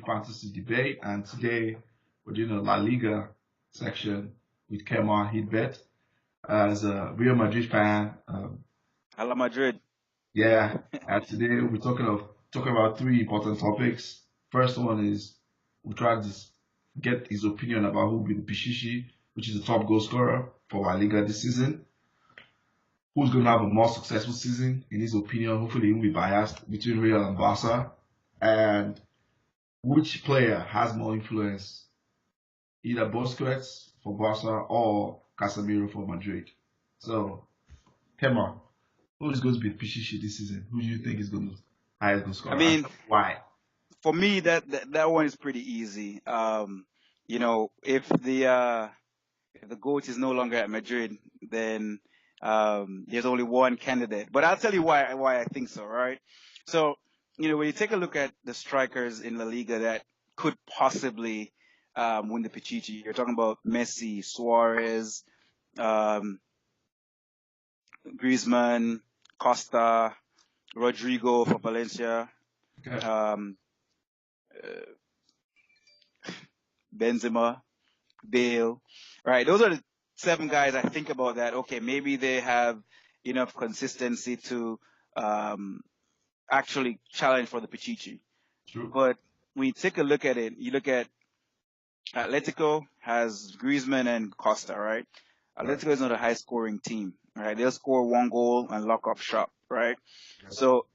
fantasy debate, and today we're doing a La Liga section with Kemal Hidbet as a Real Madrid fan. Hala Madrid. Yeah, and today we're talking about three important topics. First one is we try to get his opinion about who will be the Pichichi, which is the top goal scorer for La Liga this season. Who's going to have a more successful season, in his opinion? Hopefully, he won't be biased between Real and Barca. And which player has more influence, either Busquets for Barca or Casemiro for Madrid? So, Kema, who is going to be Pichichi this season? Who do you think is going to highest goal scorer? I mean, why? For me, that one is pretty easy. If the GOAT is no longer at Madrid, then there's only one candidate. But I'll tell you why I think so, right? So, when you take a look at the strikers in La Liga that could possibly win the Pichichi, you're talking about Messi, Suarez, Griezmann, Costa, Rodrigo for Valencia, Okay. Benzema, Bale, right? Those are the 7 guys I think about that. Okay, maybe they have enough consistency to actually challenge for the Pichichi. True. But when you take a look at it, you look at Atletico has Griezmann and Costa, right? Atletico is not a high scoring team, right? They'll score 1 goal and lock up shop, right? Yes. So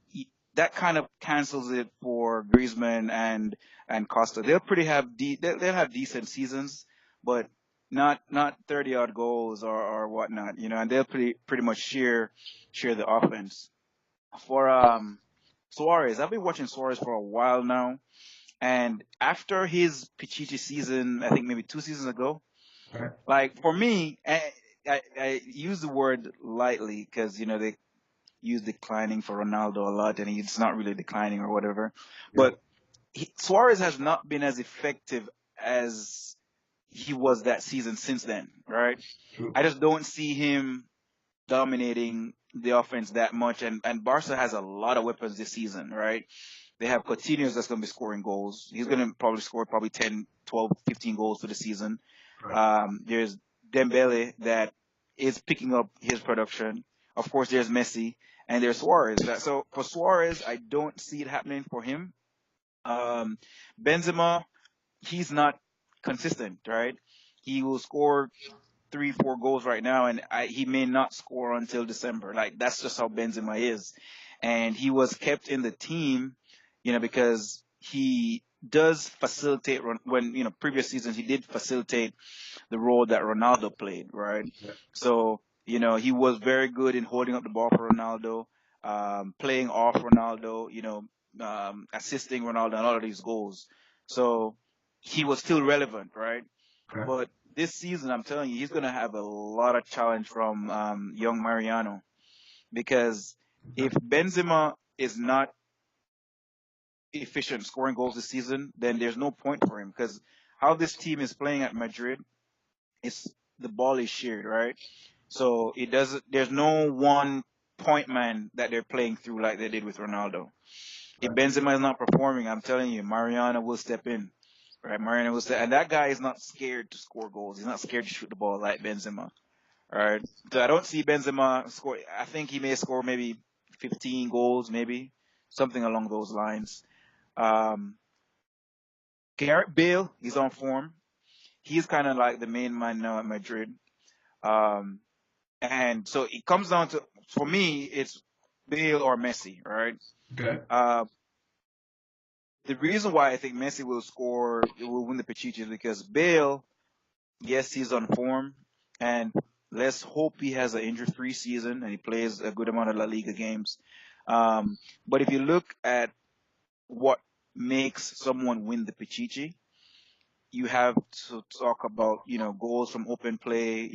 that kind of cancels it for Griezmann and Costa. They'll they'll have decent seasons, but not 30 odd goals or whatnot, and they'll pretty much share the offense. For Suarez, I've been watching Suarez for a while now, and after his Pichichi season, I think maybe 2 seasons ago, Okay. like for me, I use the word lightly because they use declining for Ronaldo a lot, and it's not really declining or whatever. Yeah. But Suarez has not been as effective as he was that season since then, right? True. I just don't see him dominating the offense that much, and Barca has a lot of weapons this season, right? They have Coutinho that's going to be scoring goals. He's going to probably score 10, 12, 15 goals for the season. Right. There's Dembele that is picking up his production. Of course, there's Messi, and there's Suarez. So for Suarez, I don't see it happening for him. Benzema, he's not consistent, right? He will score 3, 4 goals right now, and he may not score until December. Like, that's just how Benzema is. And he was kept in the team, because he does facilitate when, previous seasons he did facilitate the role that Ronaldo played, right? Yeah. So, he was very good in holding up the ball for Ronaldo, playing off Ronaldo, assisting Ronaldo in all of these goals. So he was still relevant, right? Okay. But this season, I'm telling you, he's going to have a lot of challenge from young Mariano, because if Benzema is not efficient scoring goals this season, then there's no point for him, because how this team is playing at Madrid, the ball is shared, right? So there's no one point man that they're playing through like they did with Ronaldo. If Benzema is not performing, I'm telling you, Mariano will step in. Right, Mariano will step, and that guy is not scared to score goals. He's not scared to shoot the ball like Benzema. All right, so I don't see Benzema score. I think he may score maybe 15 goals, maybe something along those lines. Gareth Bale, he's on form. He's kind of like the main man now at Madrid. And so it comes down to, for me, it's Bale or Messi, right? Okay. The reason why I think Messi will win the Pichichi is because Bale, yes, he's on form, and let's hope he has an injury-free season and he plays a good amount of La Liga games. But if you look at what makes someone win the Pichichi, you have to talk about, goals from open play,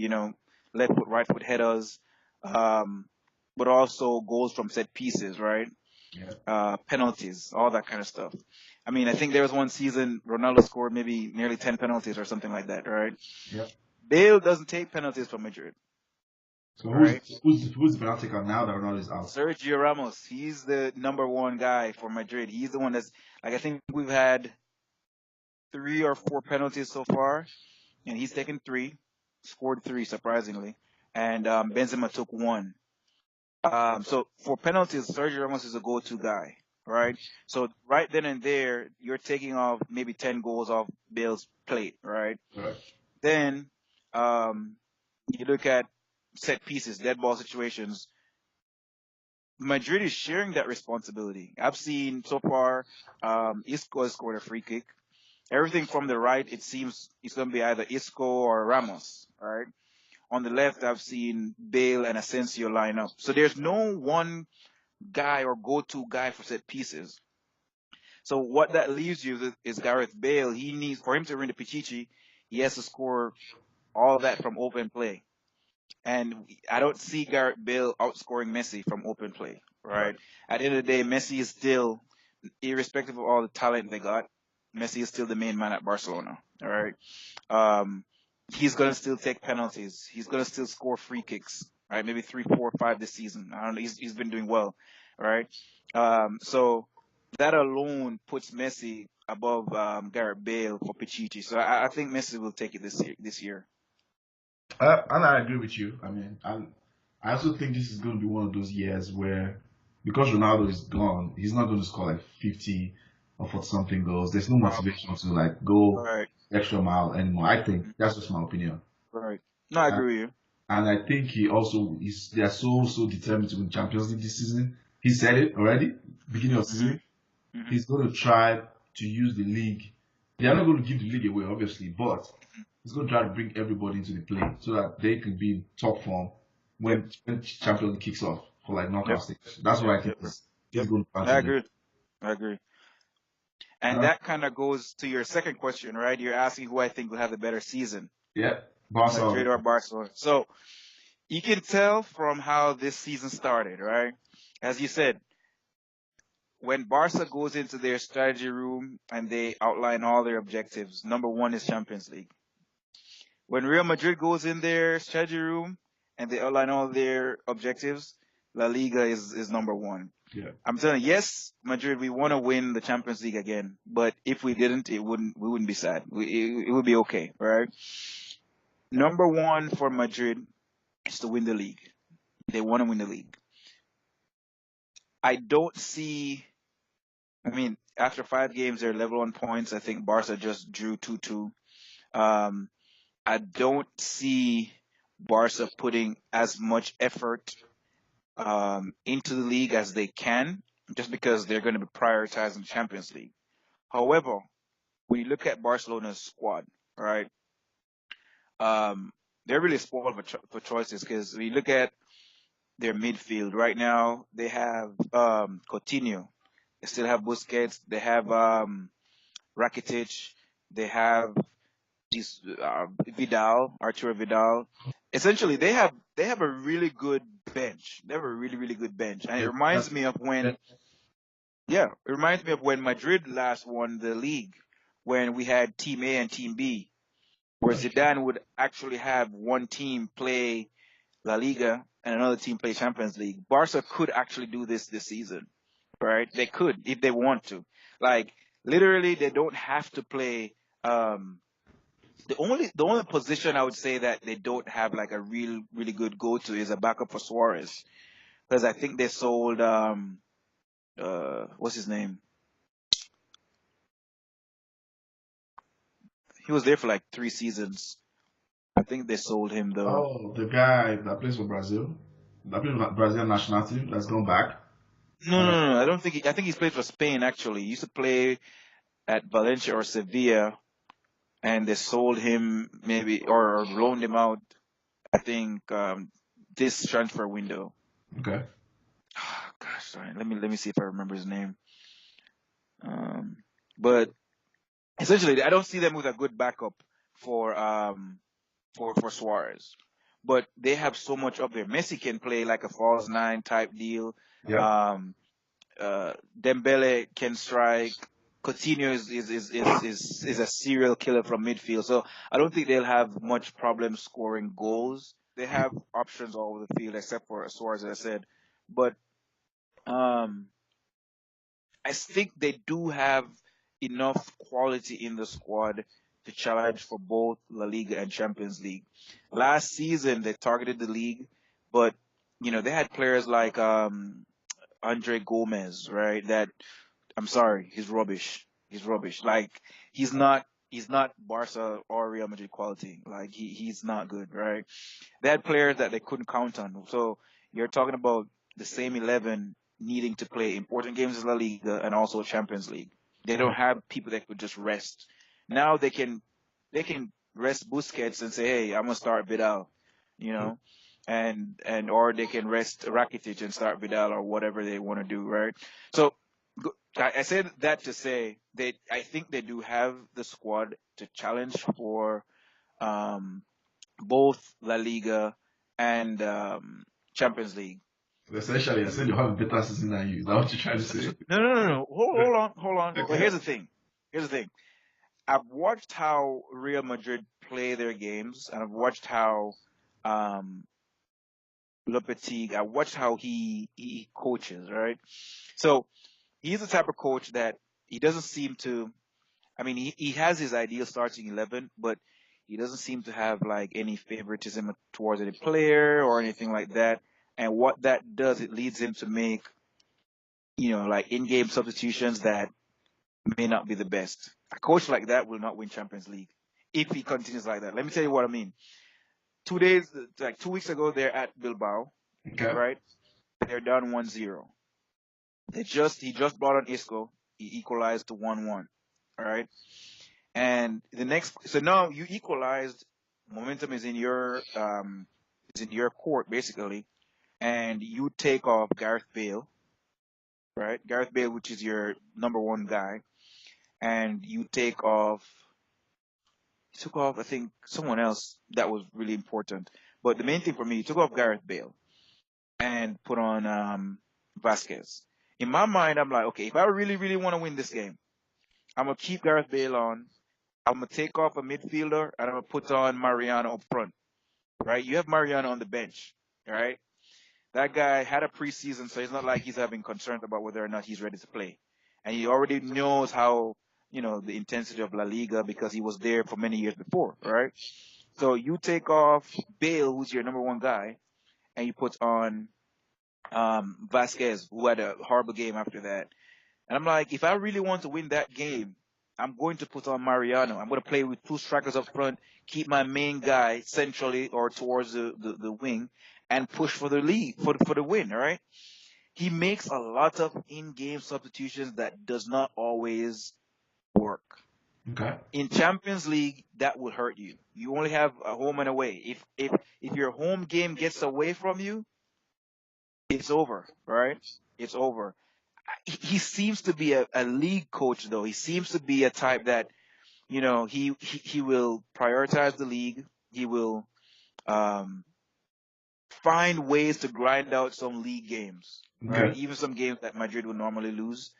left foot, right foot headers, but also goals from set pieces, right? Yeah. Penalties, all that kind of stuff. I mean, I think there was one season Ronaldo scored maybe nearly 10 penalties or something like that, right? Yeah. Bale doesn't take penalties from Madrid. So Right. who's the penalty taker now that Ronaldo is out? Sergio Ramos, he's the number 1 guy for Madrid. He's the one that's, like, I think we've had 3 or 4 penalties so far, and he's taken 3, scored 3 surprisingly, and Benzema took 1. So for penalties, Sergio Ramos is a go-to guy, right? So right then and there, you're taking off maybe 10 goals off Bale's plate, right? Right. Then you look at set pieces, dead ball situations. Madrid is sharing that responsibility. I've seen so far, Isco has scored a free kick. Everything from the right, it seems it's going to be either Isco or Ramos, right? On the left, I've seen Bale and Asensio line up. So there's no one guy or go-to guy for set pieces. So what that leaves you with is Gareth Bale. He needs, for him to win the Pichichi, he has to score all that from open play. And I don't see Gareth Bale outscoring Messi from open play, right? At the end of the day, Messi is still, irrespective of all the talent they got, Messi is still the main man at Barcelona, all right? He's going to still take penalties. He's going to still score free kicks, right? Maybe 3, 4, 5 this season. I don't know. He's been doing well, right? So that alone puts Messi above Gareth Bale for Pichichi. So I think Messi will take it this year. And I agree with you. I mean, I also think this is going to be one of those years where, because Ronaldo is gone, he's not going to score like 50 or 40 something goals. There's no motivation to like go Right. extra mile anymore. I think that's just my opinion. Right. No, I agree with you. And I think they are so determined to win Champions League this season. He said it already, beginning of season. Mhm. He's going to try to use the league. They are not going to give the league away, obviously, but he's going to try to bring everybody into the play so that they can be in top form when Champions League kicks off for like knockout stage. That's what I think he's going to try to do. I agree. And that kind of goes to your second question, right? You're asking who I think will have the better season. Yeah, Madrid or Barcelona. So you can tell from how this season started, right? As you said, when Barca goes into their strategy room and they outline all their objectives, number 1 is Champions League. When Real Madrid goes in their strategy room and they outline all their objectives, La-liga is number 1. Yeah. I'm telling you, yes, Madrid, we want to win the Champions League again, but if we didn't, we wouldn't be sad. It would be okay, right? Number 1 for Madrid is to win the league. They want to win the league. I don't see. I mean, after 5 games, they're level on points. I think Barca just drew 2-2. I don't see Barca putting as much effort into the league as they can, just because they're going to be prioritizing the Champions League. However, when you look at Barcelona's squad, right, they're really spoiled for choices, because when you look at their midfield right now, they have Coutinho, they still have Busquets, they have Rakitic, they have these Arturo Vidal. Essentially, they have a really good bench. They have a really good bench, and it reminds me of when Madrid last won the league, when we had Team A and Team B, where Zidane would actually have one team play La Liga and another team play Champions League. Barca could actually do this season, right? They could if they want to. Like, literally, they don't have to play. The only position I would say that they don't have like a really good go to is a backup for Suarez, because I think they sold what's his name? He was there for like 3 seasons. I think they sold him though. Oh, the guy that plays for Brazil, that plays for Brazilian national team, that's gone back. No. I don't think. I think he's played for Spain actually. He used to play at Valencia or Sevilla, and they sold him maybe or loaned him out. I think this transfer window. Okay. Oh, gosh, sorry. Let me see if I remember his name. But essentially, I don't see them with a good backup for Suarez. But they have so much up there. Messi can play like a false 9 type deal. Yeah. Dembele can strike. Coutinho is a serial killer from midfield. So I don't think they'll have much problem scoring goals. They have options all over the field except for Suarez, as I said. But I think they do have enough quality in the squad to challenge for both La Liga and Champions League. Last season, they targeted the league, but they had players like Andre Gomez, right? That I'm sorry, he's rubbish. He's rubbish. Like he's not Barca or Real Madrid quality. Like he's not good, right? They had players that they couldn't count on. So you're talking about the same 11 needing to play important games in La Liga and also Champions League. They don't have people that could just rest. Now they can rest Busquets and say, hey, I'm gonna start Vidal, you know, and or they can rest Rakitic and start Vidal or whatever they want to do, right? So I said that to say that I think they do have the squad to challenge for um, both La Liga and Champions League. Essentially, I said you have a better season than you. Is that what you're trying to say? No. Hold on. But Okay. here's the thing. I've watched how Real Madrid play their games, and I've watched how um, Lopetegui. I watched how he coaches. Right. So he's the type of coach that he doesn't seem to. I mean, he has his ideal starting 11, but he doesn't seem to have like any favoritism towards any player or anything like that. And what that does, it leads him to make, like in-game substitutions that may not be the best. A coach like that will not win Champions League if he continues like that. Let me tell you what I mean. 2 weeks ago, they're at Bilbao, Okay. right? They're down 1-0. He just brought on Isco. He equalized to 1-1. All right. And so now you equalized. Momentum is in your court basically, and you take off Gareth Bale, right? Gareth Bale, which is your number one guy, and you took off I think someone else that was really important. But the main thing for me, you took off Gareth Bale and put on Vasquez. In my mind, I'm like, okay, if I really really want to win this game, I'm gonna keep Gareth Bale on. I'm gonna take off a midfielder and I'm gonna put on Mariano up front. Right? You have Mariano on the bench. Right? That guy had a preseason, so it's not like he's having concerns about whether or not he's ready to play. And he already knows how, the intensity of La Liga because he was there for many years before, right? So you take off Bale, who's your number one guy, and you put on Vasquez, who had a horrible game after that. And I'm like, if I really want to win that game, I'm going to put on Mariano. I'm going to play with two strikers up front, keep my main guy centrally or towards the wing, and push for the lead, for the win, all right? He makes a lot of in-game substitutions that does not always work. Okay. In Champions League, that will hurt you. You only have a home and away. If your home game gets away from you, it's over, right? It's over. He seems to be a league coach, though. He seems to be a type that, he will prioritize the league. He will find ways to grind out some league games, right? Okay. Even some games that Madrid would normally lose.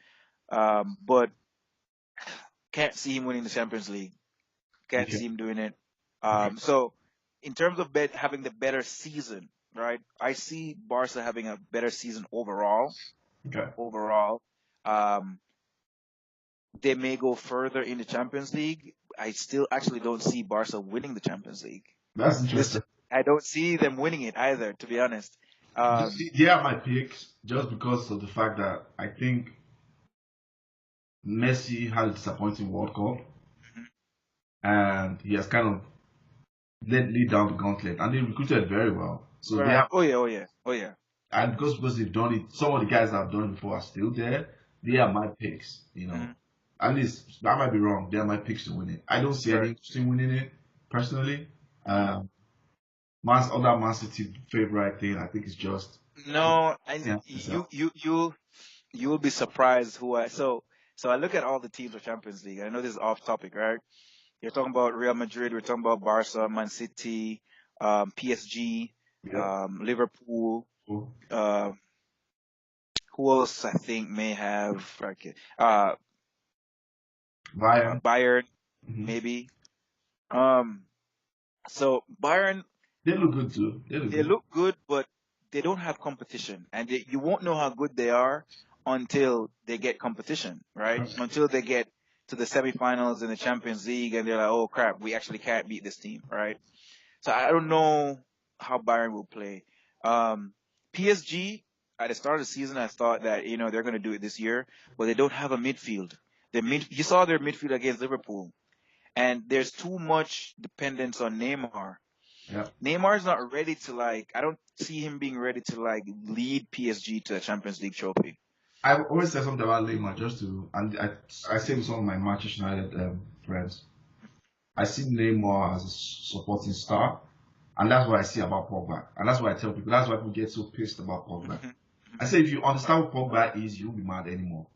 But can't see him winning the Champions League. Can't Okay. see him doing it. Okay. So in terms of having the better season, right? I see Barca having a better season overall. Okay. They may go further in the Champions League. I still actually don't see Barca winning the Champions League. That's interesting. I don't see them winning it either, to be honest. They are my picks just because of the fact that I think Messi had a disappointing World Cup and he has kind of lead down the gauntlet and they recruited very well. So they have, oh yeah. and because they've done it, some of the guys that have done it before are still there. They are my picks, At least I might be wrong. They are my picks to win it. I don't see any team winning it personally. Other Man City favorite thing, I think, is just no. And you will be surprised so I look at all the teams of Champions League. I know this is off topic, right? You're talking about Real Madrid. We're talking about Barca, Man City, PSG, Liverpool. Cool. Who else I think may have Bayern. Bayern, Mhm. maybe. So Bayern, They look good too. they look good, but they don't have competition, and you won't know how good they are until they get competition, right? Okay. Until they get to the semifinals in the Champions League, and they're like, oh crap, we actually can't beat this team, right? So I don't know how Bayern will play. PSG at the start of the season, I thought that they're going to do it this year, but they don't have a midfield. You saw their midfield against Liverpool, and there's too much dependence on Neymar. Yeah. Neymar's not ready to I don't see him being ready to lead PSG to a Champions League trophy. I always say something about Neymar and I say with some of my Manchester United friends. I see Neymar as a supporting star, and that's what I see about Pogba. And that's what I tell people. That's why people get so pissed about Pogba. I say if you understand what Pogba is, you won't be mad anymore.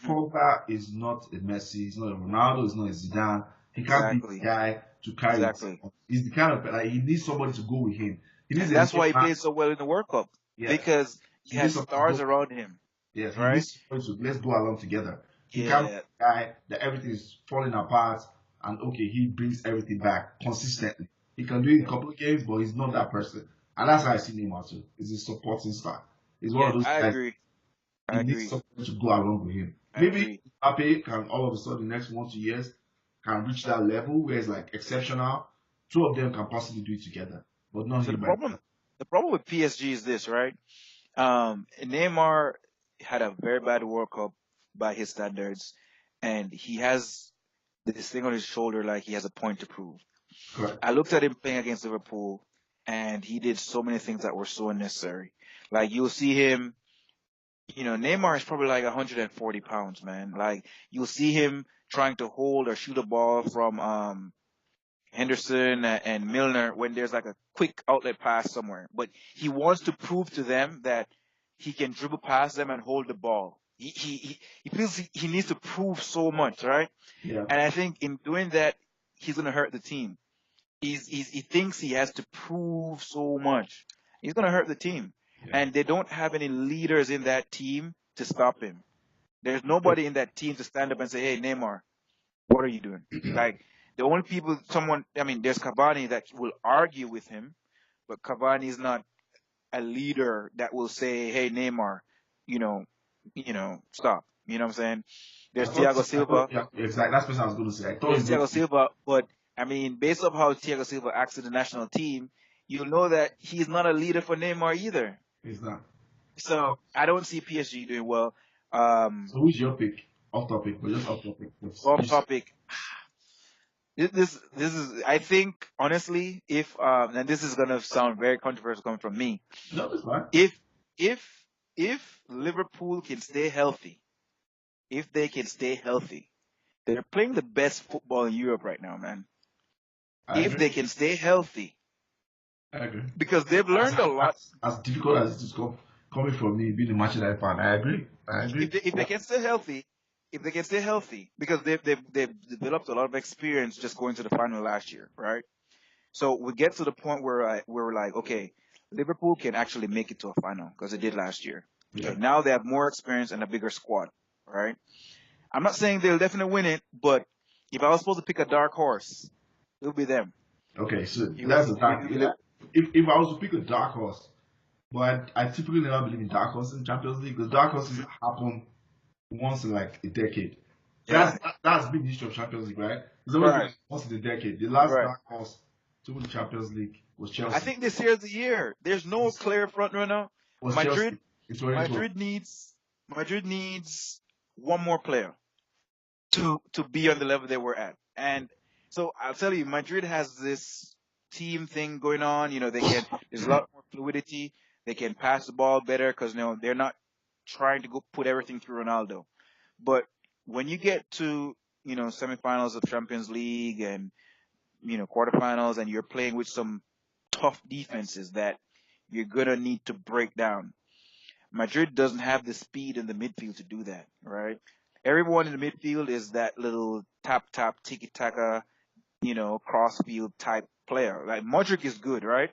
Pogba is not a Messi, he's not a Ronaldo, he's not a Zidane. He can't be the guy to carry it. He's the kind of he needs somebody to go with him. That's why he plays so well in the World Cup. Yeah. Because he has stars around him. Yes, right? Let's go along together. He can't be the guy that everything is falling apart and he brings everything back consistently. He can do it in a couple of games, but he's not that person. And that's how I see Neymar too. He's a supporting star. He's one of those guys. I agree. Needs someone to go along with him. Maybe Mbappe can all of a sudden the next 1-2 years can reach that level where it's exceptional. Two of them can possibly do it together, but not him. The problem with PSG is this, right? Neymar had a very bad World Cup by his standards, and he has this thing on his shoulder like he has a point to prove. Correct. I looked at him playing against Liverpool, and he did so many things that were so unnecessary. You'll see him, Neymar is probably 140 pounds, man. You'll see him trying to hold or shoot a ball from Henderson and Milner when there's a quick outlet pass somewhere. But he wants to prove to them that he can dribble past them and hold the ball. He feels he needs to prove so much, right? Yeah. And I think in doing that, he's going to hurt the team. He thinks he has to prove so much. He's going to hurt the team. Yeah. And they don't have any leaders in that team to stop him. There's nobody in that team to stand up and say, hey, Neymar, what are you doing? The only people, there's Cavani that will argue with him, but Cavani is not a leader that will say, hey, Neymar, stop. You know what I'm saying? There's Thiago Silva. Yeah, exactly. That's what I was going to say. There's Thiago Silva, but, based on how Thiago Silva acts in the national team, you'll know that he's not a leader for Neymar either. He's not. So, I don't see PSG doing well. So, who's your pick? Off topic, but just off topic. Off topic. This is, I think, honestly, if and this is gonna sound very controversial coming from me. No, it's fine. If Liverpool can stay healthy, they're playing the best football in Europe right now, man. If they can stay healthy, I agree. Because they've learned a lot. As difficult as it is coming from me, being a Manchester United fan, I agree. If they can stay healthy, because they've developed a lot of experience just going to the final last year, right? So we get to the point where we're like, okay, Liverpool can actually make it to a final because they did last year. Yeah. Okay, now they have more experience and a bigger squad, right? I'm not saying they'll definitely win it, but if I was supposed to pick a dark horse, it'll be them. Okay, so that's a dark. If I was to pick a dark horse, but I typically never believe in dark horses in Champions League because dark horses happen once in a decade. Yeah. That's been the history of Champions League, right? It's always once in a decade. The last dark horse to win the Champions League was Chelsea. I think this year's the year. There's no clear front runner. Madrid needs one more player to be on the level they were at. And so I'll tell you, Madrid has this team thing going on. There's a lot more fluidity. They can pass the ball better because they're not trying to go put everything through Ronaldo. But when you get to, semifinals of Champions League and, quarterfinals and you're playing with some tough defenses that you're going to need to break down, Madrid doesn't have the speed in the midfield to do that, right? Everyone in the midfield is that little tap, tiki-taka, cross-field type player. Modric is good, right?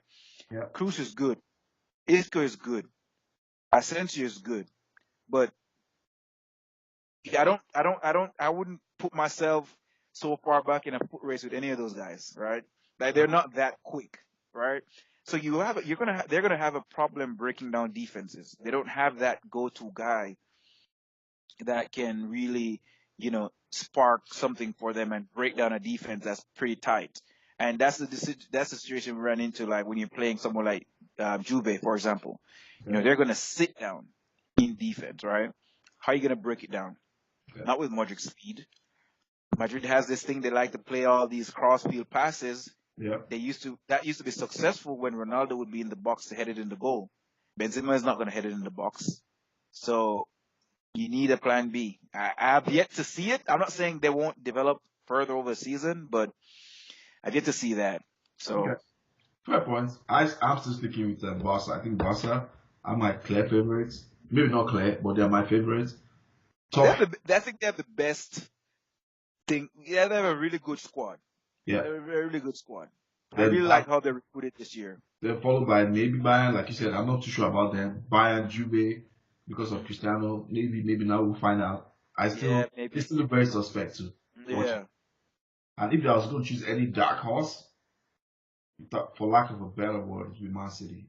Yeah. Kroos is good. Isco is good. Asensio is good. But I wouldn't put myself so far back in a foot race with any of those guys, right? They're not that quick, right? So they're gonna have a problem breaking down defenses. They don't have that go-to guy that can really, spark something for them and break down a defense that's pretty tight. And that's the situation we run into, like when you're playing someone like Juve, for example. Okay. They're gonna sit down in defense, right? How are you gonna break it down? Okay. Not with Modric's speed. Madrid has this thing, they like to play all these cross-field passes. Yeah. That used to be successful when Ronaldo would be in the box to head it in the goal. Benzema is not going to head it in the box. So you need a plan B. I have yet to see it. I'm not saying they won't develop further over the season, but I've yet to see that. So Okay. Fair points. I'm still sticking with Barca. I think Barca are my clear favorites. Maybe not clear, but they're my favorites. Top. I think they have the best thing. Yeah, they have a really good squad. Yeah. They have a really good squad. I Then really like how they recruited this year. they're followed by maybe Bayern, like you said. I'm not too sure about them. Bayern, Juve, because of Cristiano. Maybe now we'll find out. Maybe. It's still very suspect too. Yeah. And if I was going to choose any dark horse, for lack of a better word, it would be Man City.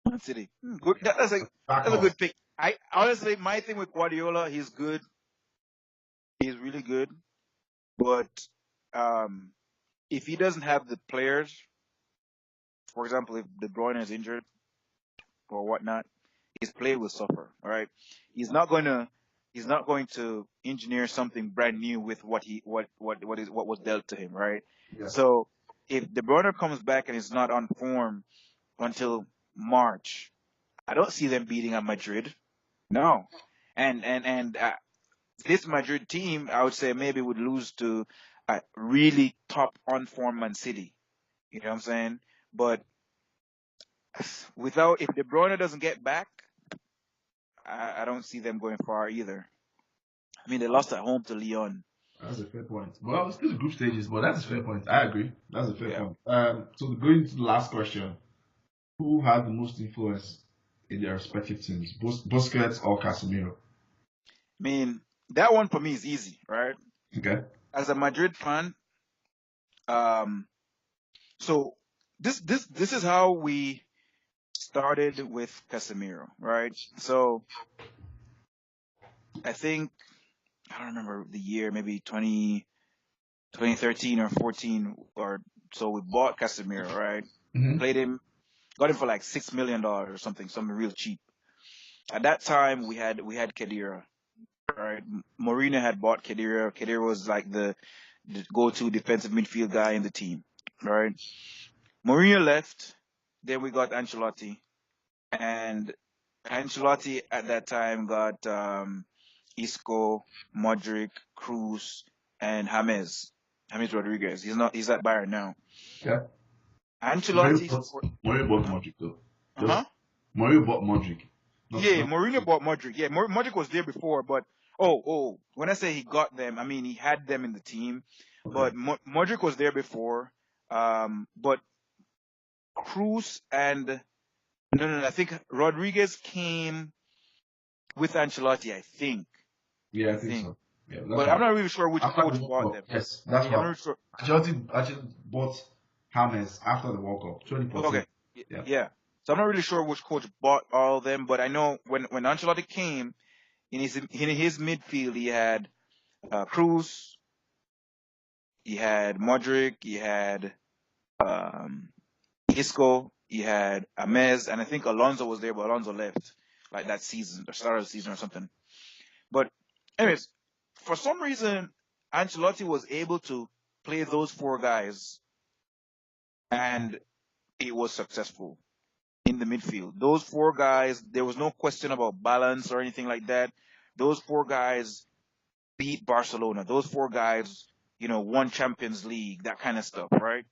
Man City. Good. That's a good pick. I honestly, my thing with Guardiola, he's good. He's really good. But if he doesn't have the players, for example, if De Bruyne is injured or whatnot, his play will suffer. All right. He's not going to engineer something brand new with what was dealt to him. Right. Yeah. So if De Bruyne comes back and is not on form until March, I don't see them beating up Madrid. No. And this Madrid team, I would say maybe would lose to a really top on form Man City. You know what I'm saying? But if De Bruyne doesn't get back, I don't see them going far either. I mean, they lost at home to Lyon. That's a fair point. Well, it's still group stages, but that's a fair point. I agree. That's a fair point. So going to the last question. Who had the most influence in their respective teams? Busquets or Casemiro? I mean, that one for me is easy, right? Okay. As a Madrid fan, so this is how we started with Casemiro, right? So I think, I don't remember the year, maybe 2013 or 14 or so, we bought Casemiro, right? Mm-hmm. Played him, got him for like $6 million or something real cheap. At that time, we had Khedira, right? Mourinho had bought Khedira. Khedira was like the go-to defensive midfield guy in the team, right? Mourinho left, then we got Ancelotti, and Ancelotti at that time got Isco, Modric, Cruz, and James Rodriguez. He's at Bayern now. Yeah. Ancelotti. Mourinho bought Modric though. Mourinho bought Modric. Mourinho bought Modric. Yeah, Modric was there before, but when I say he got them, I mean he had them in the team. Okay. But Modric was there before. But Cruz and no, I think Rodriguez came with Ancelotti, I think. Yeah, I think so. Yeah, but I'm not really sure which coach bought them. Yes, that's right. I'm not sure. Ancelotti bought James after the World Cup, 2014. Okay. Yeah. So I'm not really sure which coach bought all of them, but I know when Ancelotti came, in his midfield, he had Cruz, he had Modric, he had Isco, he had James, and I think Alonso was there, but Alonso left like that season, the start of the season or something. But anyways, for some reason, Ancelotti was able to play those four guys, and it was successful in the midfield. Those four guys, there was no question about balance or anything like that. Those four guys beat Barcelona. Those four guys, won Champions League, that kind of stuff, right?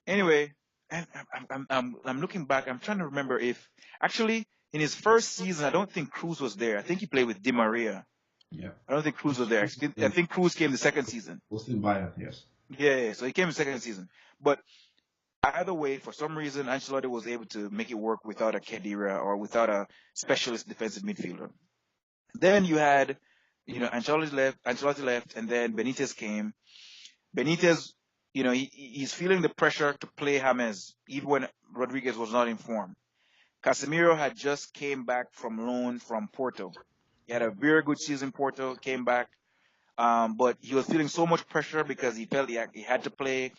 Anyway, I'm looking back. I'm trying to remember if actually in his first season, I don't think Cruz was there. I think he played with Di Maria. Yeah. I don't think Cruz was there. I think Cruz came the second season. Was in Bayern, yes. Yeah. So he came the second season, but either way, for some reason, Ancelotti was able to make it work without a Khedira or without a specialist defensive midfielder. Then you had, Ancelotti left, and then Benitez came. Benitez, he's feeling the pressure to play James, even when Rodriguez was not in form. Casemiro had just came back from loan from Porto. He had a very good season in Porto, came back. But he was feeling so much pressure because he felt he had to play.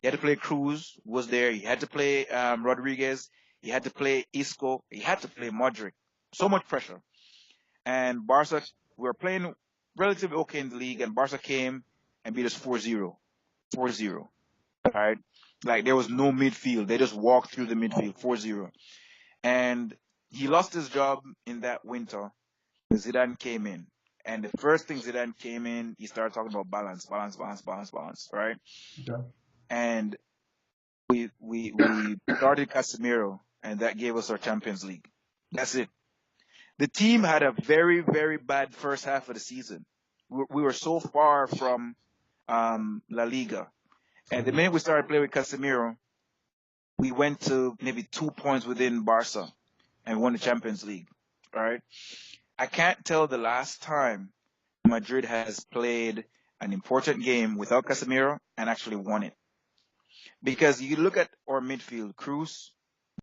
He had to play Cruz was there. He had to play Rodriguez. He had to play Isco. He had to play Modric. So much pressure. And Barca, we were playing relatively okay in the league, and Barca came and beat us 4-0. 4-0. Right? Like there was no midfield. They just walked through the midfield 4-0. And he lost his job in that winter. Zidane came in. And the first thing Zidane came in, he started talking about balance, balance, balance, balance, balance, right? Okay. And we started Casemiro, and that gave us our Champions League. That's it. The team had a very, very bad first half of the season. We were so far from La Liga. And the minute we started playing with Casemiro, we went to maybe 2 points within Barca and won the Champions League. All right. I can't tell the last time Madrid has played an important game without Casemiro and actually won it. Because you look at our midfield, Cruz,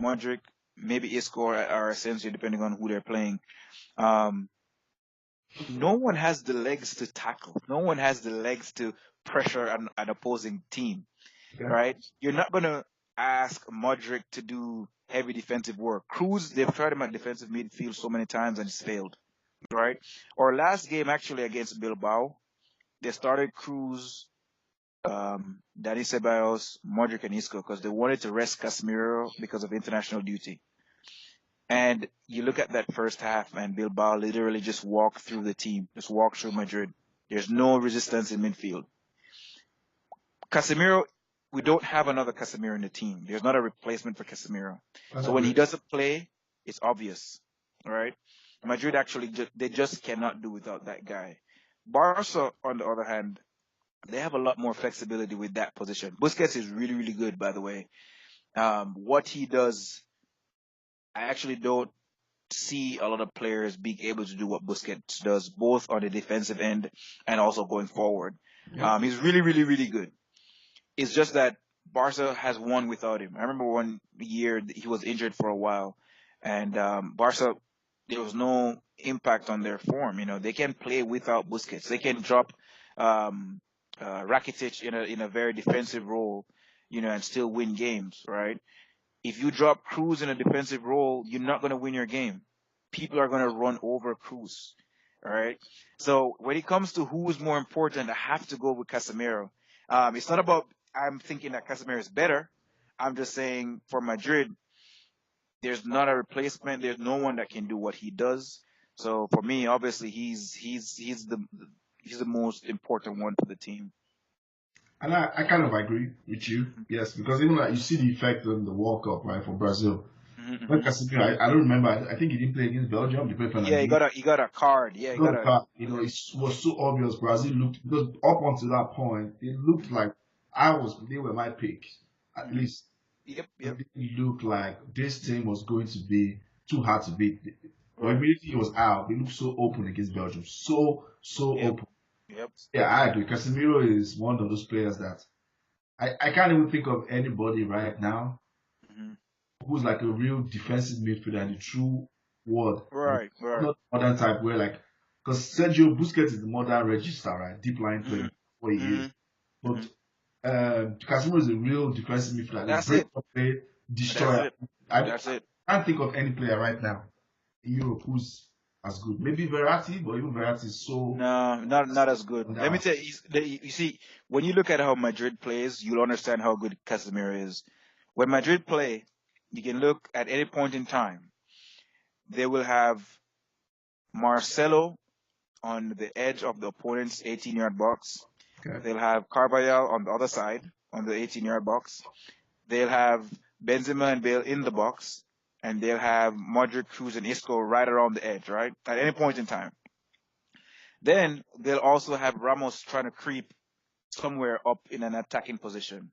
Modric, maybe Isco or Asensio, depending on who they're playing. No one has the legs to tackle. No one has the legs to pressure an opposing team, right? You're not going to ask Modric to do heavy defensive work. Cruz, they've tried him at defensive midfield so many times and it's failed, right? Our last game actually against Bilbao, they started Cruz, Dani Ceballos, Modric, and Isco because they wanted to rest Casemiro because of international duty. And you look at that first half, and Bilbao literally just walked through the team, just walked through Madrid. There's no resistance in midfield. Casemiro, we don't have another Casemiro in the team. There's not a replacement for Casemiro. So when he doesn't play, it's obvious, right? Madrid actually, they just cannot do without that guy. Barca, on the other hand, they have a lot more flexibility with that position. Busquets is really, really good, by the way. What he does, I actually don't see a lot of players being able to do what Busquets does, both on the defensive end and also going forward. Yeah. He's really, really, really good. It's just that Barca has won without him. I remember one year he was injured for a while, and Barca, there was no impact on their form. You know, they can play without Busquets. They can drop Rakitic in a very defensive role, you know, and still win games, right? If you drop Cruz in a defensive role, you're not going to win your game. People are going to run over Cruz, all right? So when it comes to who is more important, I have to go with Casemiro. It's not about I'm thinking that Casemiro is better. I'm just saying for Madrid, there's not a replacement. There's no one that can do what he does. So for me, obviously, he's the most important one for the team. And I kind of agree with you, yes, because even like you see the effect on the World Cup, right, for Brazil. When Casemiro, I don't remember. I think he didn't play against Belgium. They played for Yeah, he got a card. Yeah, he got a card. You know, it was so obvious. Brazil looked because up until that point, it looked like they were my pick, at least. Yep. It looked like this team was going to be too hard to beat. But Right. immediately it was out. They looked so open against Belgium, so Yep. open. Yep. Yeah, I agree. Casemiro is one of those players that I can't even think of anybody right now Mhm. who's like a real defensive midfielder in the true word. Right. Not modern type where like, because Sergio Busquets is the modern register, right? Deep line player, what he is. But Casemiro is a real defensive midfielder. That's Break it. up play, destroyer. That's it. I can't think of any player right now in Europe who's as good. Maybe Verratti, but even Verratti is so. No, not as good. No. Let me tell you, you see, when you look at how Madrid plays, you'll understand how good Casemiro is. When Madrid play, you can look at any point in time. They will have Marcelo on the edge of the opponent's 18-yard box. Okay. They'll have Carvajal on the other side, on the 18-yard box. They'll have Benzema and Bale in the box. And they'll have Modric, Cruz, and Isco right around the edge, right? At any point in time. Then they'll also have Ramos trying to creep somewhere up in an attacking position.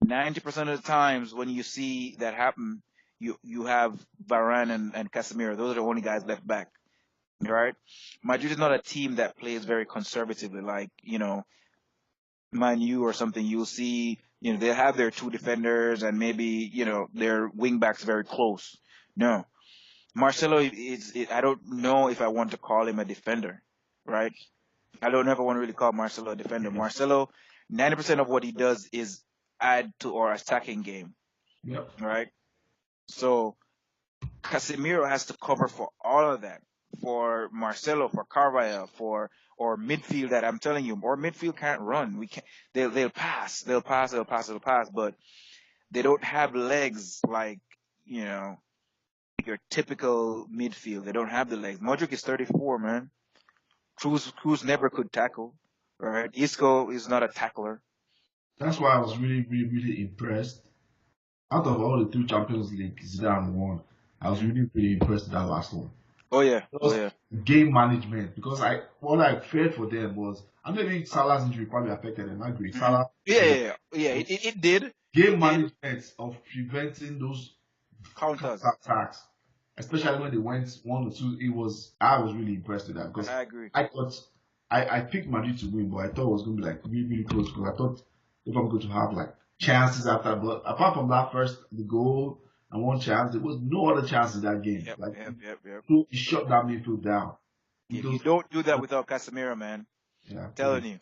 90% of the times when you see that happen, you have Varane and Casemiro. Those are the only guys left back. Right? Madrid is not a team that plays very conservatively like, you know, Man U or something. You'll see, you know, they have their two defenders and maybe, you know, their wing backs very close. No. Marcelo I don't know if I want to call him a defender, right? I don't ever want to really call Marcelo a defender. Marcelo, 90% of what he does is add to our attacking game, Yep. right? So Casemiro has to cover for all of that. For Marcelo, for Carvajal, for or midfield that I'm telling you, or midfield can't run. We can't. They'll pass, but they don't have legs like you know your typical midfield. They don't have the legs. Modric is 34, man. Cruz never could tackle, right? Isco is not a tackler. That's why I was really, really, really impressed. Out of all the two Champions League Zidane won, I was really, really impressed with that last one. Oh yeah, Game management, because what I feared for them was, and maybe Salah's injury probably affected them. I agree. Salah. Yeah. It did. Game management of preventing those counters attacks, especially when they went 1-2. I was really impressed with that because I agree. I thought I picked Madrid to win, but I thought it was going to be like really, really close because I thought they were going to have like chances after. But apart from that the goal and one chance, there was no other chance in that game. Yep. So he shut that midfield down. You don't do that without Casemiro, man. Yeah, I'm telling you,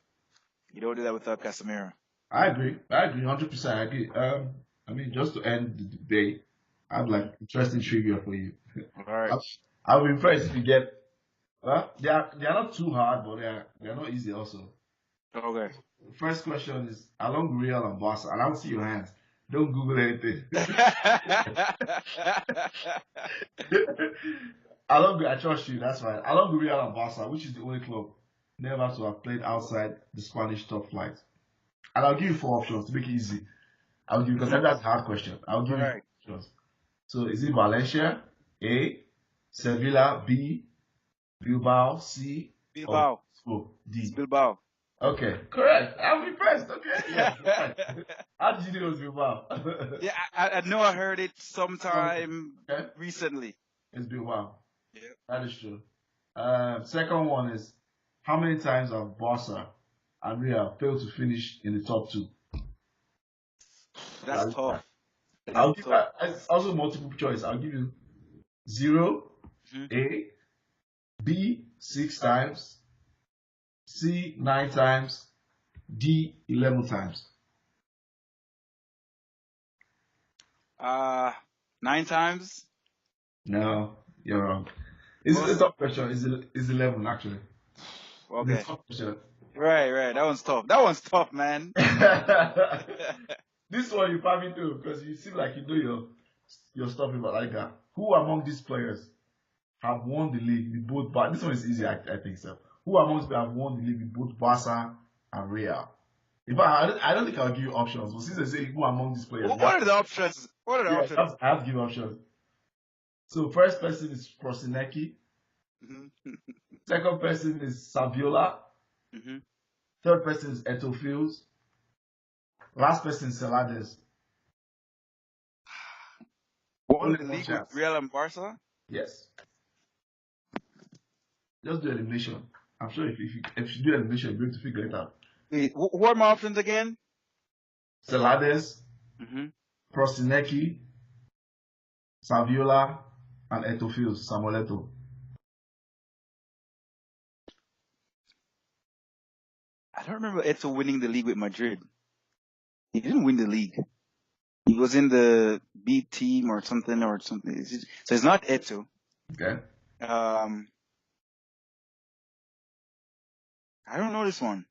you don't do that without Casemiro. I agree, 100%. I agree. I mean, just to end the debate, I have like interesting trivia for you. All right. I'll be impressed if you get. They are not too hard, but they are not easy also. Okay. First question is along Real and Barca, and I don't see your hands. Don't Google anything. I trust you. That's fine. Along Real and Barca, which is the only club never to have played outside the Spanish top flight. And I'll give you 4 options to make it easy. I'll give you because that's a hard question. I'll give you 4 options. So is it Valencia, A, Sevilla, B, Bilbao, C, Bilbao, or D? Bilbao. Okay, correct. I'm impressed. Okay, yeah. How did you know it was Bilbao? Yeah, I know I heard it sometime recently. It's Bilbao. Yeah, that is true. Second one is how many times have Barca and Real failed to finish in the top 2? That's tough. It's also multiple choice. I'll give you 0, A, B 6 times, C 9 times, D 11 times. 9 times? No, you're wrong. It's a tough question. It's 11 actually. Okay. It's a tough question. Right. That one's tough, man. This one you probably do because you seem like you know your stuff about like that. Who among these players have won the league with both Barca? This one is easy, I think so. Who amongst them have won the league with both Barca and Real? In fact, I don't think I'll give you options. But since they say who among these players, what are the options? Options? I have to give options. So first person is Prosinecki. Second person is Saviola. Third person is Etofields. Last person is Celades. Won the league with Real and Barca? Yes. Just do elimination. I'm sure if you do elimination, you're going to figure it out. Wait, what are my options again? Celades, Prosinecki, Saviola, and Etofields, Samuel Eto'o. I don't remember Eto'o winning the league with Madrid. He didn't win the league. He was in the B team or something. So it's not Eto'o. Okay. I don't know this one.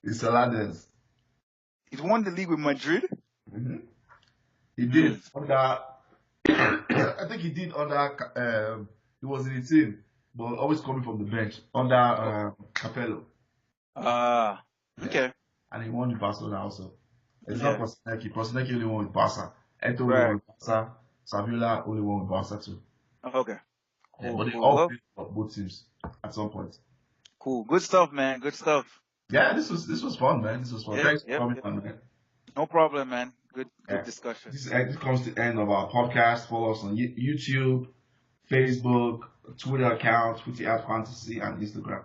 It's Celades. He won the league with Madrid? He did under. I think he did under. He was in the team, but always coming from the bench under Capello. Okay. And he won with Barcelona also. It's not Prosinecki. Prosinecki only won with Barca. Eto'o only won with Barca. Saviola only won with Barca too. Okay. Cool, but they all played for both teams at some point. Cool. Good stuff, man. Good stuff. Yeah, this was fun, man. This was fun. Thanks for coming on, man. No problem, man. Good discussion. This comes to the end of our podcast. Follow us on YouTube, Facebook, Twitter account, Footy Fantasy, and Instagram.